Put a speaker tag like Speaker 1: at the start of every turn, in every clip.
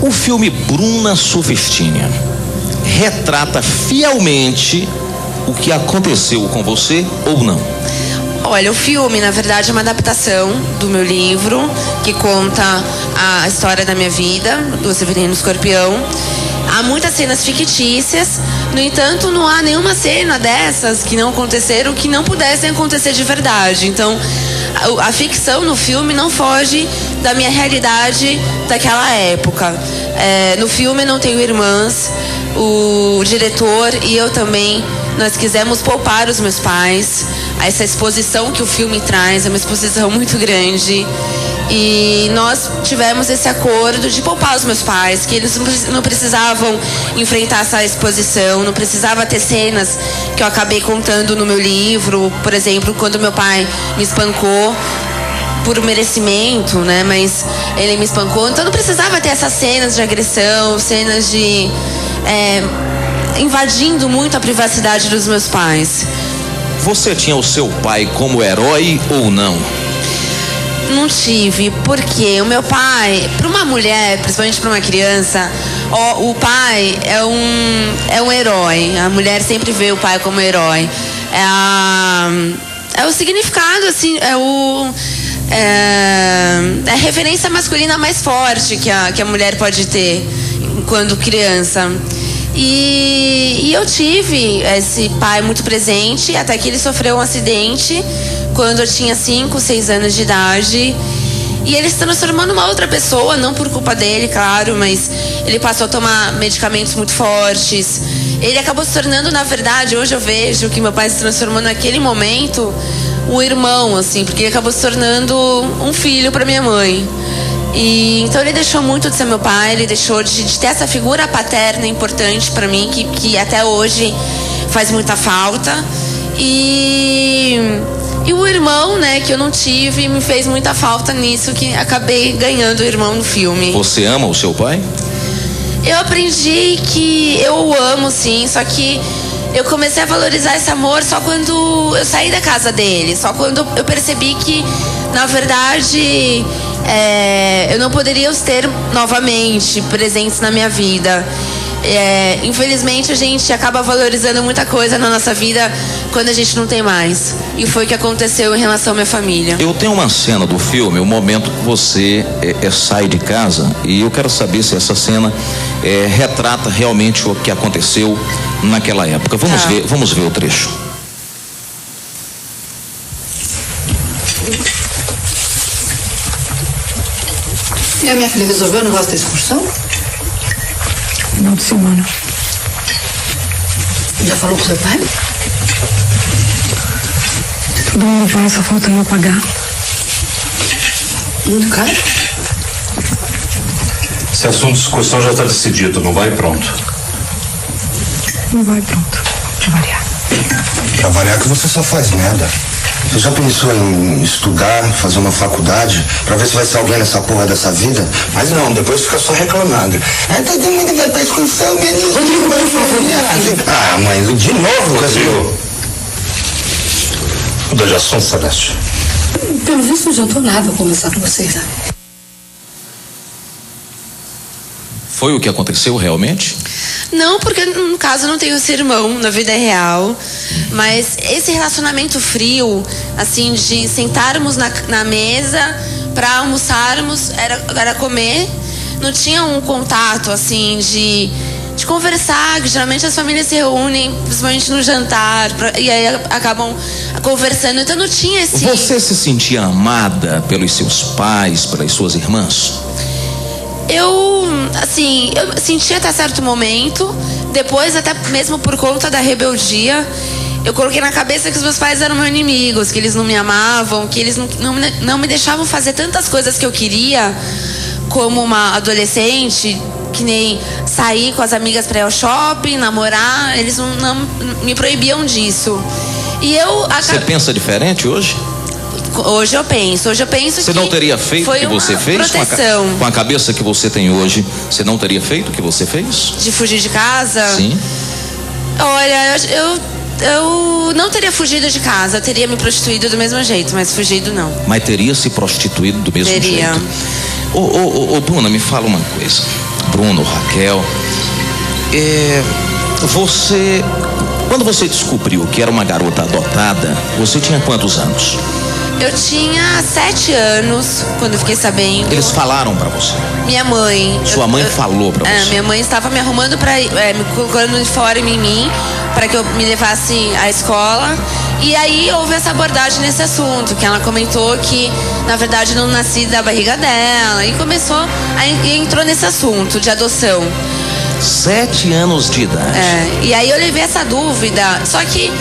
Speaker 1: O filme Bruna Surfistinha retrata fielmente o que aconteceu com você ou não?
Speaker 2: Olha, o filme, na verdade, é uma adaptação do meu livro, que conta a história da minha vida, do Severino Escorpião. Há muitas cenas fictícias, no entanto, não há nenhuma cena dessas que não aconteceram, que não pudessem acontecer de verdade. Então, a ficção no filme não foge da minha realidade daquela época. No filme eu não tenho irmãs, o diretor e eu também, nós quisemos poupar os meus pais. Essa exposição que o filme traz é uma exposição muito grande. E nós tivemos esse acordo de poupar os meus pais, que eles não precisavam enfrentar essa exposição, não precisava ter cenas que eu acabei contando no meu livro. Por exemplo, quando meu pai me espancou, por merecimento, né? Mas ele me espancou, então não precisava ter essas cenas de agressão, cenas de invadindo muito a privacidade dos meus pais.
Speaker 1: Você tinha o seu pai como herói ou não?
Speaker 2: Não tive, porque o meu pai, para uma mulher, principalmente para uma criança, o pai é um herói. A mulher sempre vê o pai como herói. É o significado, assim, é a referência masculina mais forte que a mulher pode ter quando criança. E eu tive esse pai muito presente, até que ele sofreu um acidente quando eu tinha 5, 6 anos de idade. E ele se transformou numa outra pessoa, não por culpa dele, claro, mas ele passou a tomar medicamentos muito fortes. Ele acabou se tornando, na verdade, hoje eu vejo que meu pai se transformou naquele momento um irmão, assim, porque ele acabou se tornando um filho para minha mãe. E então ele deixou muito de ser meu pai, ele deixou de ter essa figura paterna importante para mim, que até hoje faz muita falta. E o irmão, né, que eu não tive, me fez muita falta nisso, que acabei ganhando o irmão no filme.
Speaker 1: Você ama o seu pai?
Speaker 2: Eu aprendi que eu o amo, sim, só que eu comecei a valorizar esse amor só quando eu saí da casa dele, só quando eu percebi que, na verdade, eu não poderia os ter novamente presentes na minha vida. Infelizmente a gente acaba valorizando muita coisa na nossa vida quando a gente não tem mais. E foi o que aconteceu em relação à minha família.
Speaker 1: Eu tenho uma cena do filme, o momento que você sai de casa, e eu quero saber se essa cena retrata realmente o que aconteceu naquela época. Vamos ver o trecho.
Speaker 3: E a minha filha resolveu o negócio da excursão?
Speaker 4: Não, Simona.
Speaker 3: Já falou com seu pai?
Speaker 4: Todo mundo vai, só falta eu pagar.
Speaker 3: Muito caro?
Speaker 5: Esse assunto de excursão já está decidido, não vai pronto.
Speaker 4: Não vai pronto, pra variar.
Speaker 6: Pra variar que você só faz merda. Você já pensou em estudar, fazer uma faculdade, pra ver se vai ser alguém nessa porra dessa vida? Mas não, depois fica só reclamando. Todo mundo vai pra excursão, menino. Ah, mãe, de novo, Brasil.
Speaker 5: Muda de assunto, Celeste.
Speaker 3: Pelo visto, não adiantou nada eu conversar com vocês, né?
Speaker 1: Foi o que aconteceu realmente?
Speaker 2: Não, porque no caso eu não tenho esse irmão na vida real. Mas esse relacionamento frio, assim, de sentarmos na mesa para almoçarmos, era comer. Não tinha um contato, assim, de conversar, que geralmente as famílias se reúnem, principalmente no jantar, e aí acabam conversando. Então não tinha esse...
Speaker 1: Você se sentia amada pelos seus pais, pelas suas irmãs?
Speaker 2: Eu senti até certo momento. Depois, até mesmo por conta da rebeldia, eu coloquei na cabeça que os meus pais eram meus inimigos, que eles não me amavam, que eles não me deixavam fazer tantas coisas que eu queria, como uma adolescente, que nem sair com as amigas para ir ao shopping, namorar. Eles não me proibiam disso. E eu...
Speaker 1: Você pensa diferente hoje?
Speaker 2: Hoje eu penso que
Speaker 1: você não teria feito o que você fez com a cabeça que você tem hoje? Você não teria feito o que você fez?
Speaker 2: De fugir de casa?
Speaker 1: Sim.
Speaker 2: Olha, eu não teria fugido de casa. Eu teria me prostituído do mesmo jeito, mas fugido não.
Speaker 1: Mas teria se prostituído do mesmo jeito? Ô, Bruna, me fala uma coisa. Bruno, Raquel. Quando você descobriu que era uma garota adotada, você tinha quantos anos?
Speaker 2: Eu tinha 7 anos quando eu fiquei sabendo.
Speaker 1: Eles falaram pra você?
Speaker 2: Minha mãe.
Speaker 1: Sua mãe falou pra você?
Speaker 2: Minha mãe estava me arrumando me colocando de fora em mim, para que eu me levasse à escola. E aí houve essa abordagem nesse assunto, que ela comentou que, na verdade, não nasci da barriga dela. E e entrou nesse assunto de adoção.
Speaker 1: 7 anos de idade.
Speaker 2: E aí eu levei essa dúvida, só que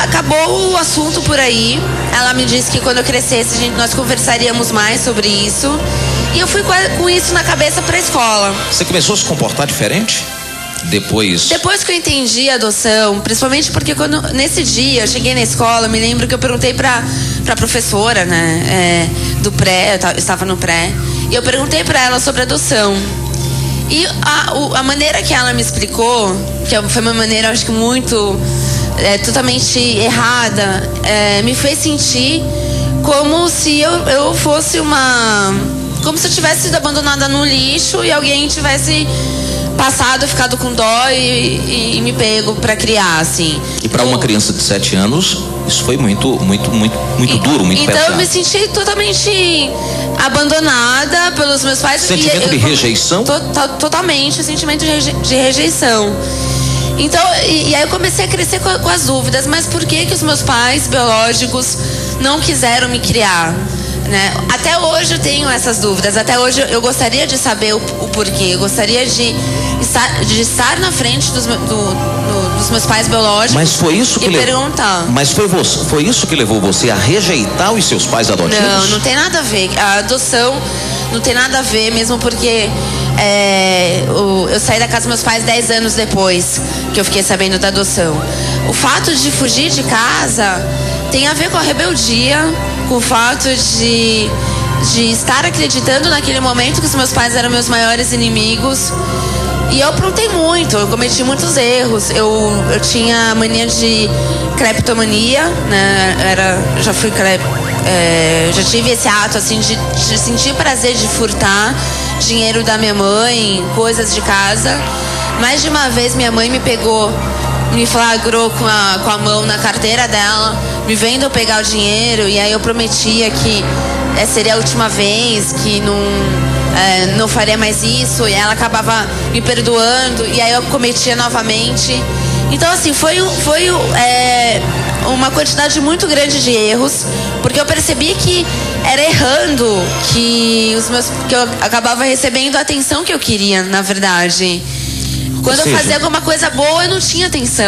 Speaker 2: acabou o assunto por aí. Ela me disse que quando eu crescesse nós conversaríamos mais sobre isso. E eu fui com isso na cabeça pra escola.
Speaker 1: Você começou a se comportar diferente? Depois
Speaker 2: que eu entendi a adoção, principalmente porque nesse dia eu cheguei na escola, eu me lembro que eu perguntei pra professora, né, do pré, eu estava no pré, e eu perguntei pra ela sobre adoção. E a maneira que ela me explicou, que foi uma maneira, acho que muito totalmente errada, me fez sentir como se eu fosse como se eu tivesse sido abandonada no lixo e alguém tivesse passado, ficado com dó e me pego pra criar, assim.
Speaker 1: E pra uma criança de 7 anos, isso foi muito duro, muito pesado.
Speaker 2: Então eu me senti totalmente abandonada pelos meus pais.
Speaker 1: Sentimento de rejeição?
Speaker 2: Totalmente, sentimento de rejeição. Então, e aí eu comecei a crescer com as dúvidas, mas por que os meus pais biológicos não quiseram me criar? Né? Até hoje eu tenho essas dúvidas, até hoje eu gostaria de saber o porquê, eu gostaria de estar na frente dos meus pais biológicos.
Speaker 1: Mas foi isso que
Speaker 2: perguntar.
Speaker 1: Mas foi isso que levou você a rejeitar os seus pais adotivos?
Speaker 2: Não tem nada a ver. A adoção não tem nada a ver, mesmo porque eu saí da casa dos meus pais 10 anos depois que eu fiquei sabendo da adoção. O fato de fugir de casa tem a ver com a rebeldia, com o fato de estar acreditando naquele momento que os meus pais eram meus maiores inimigos. E eu aprontei muito, eu cometi muitos erros. Eu tinha mania de cleptomania, né? Já tive esse ato assim de sentir prazer de furtar dinheiro da minha mãe, coisas de casa. Mais de uma vez minha mãe me flagrou com a mão na carteira dela, me vendo eu pegar o dinheiro, e aí eu prometia que seria a última vez, que não faria mais isso, e ela acabava me perdoando, e aí eu cometia novamente. Então assim, foi uma quantidade muito grande de erros, porque eu percebi que era errando que eu acabava recebendo a atenção que eu queria, na verdade. Quando eu fazia alguma coisa boa, eu não tinha atenção.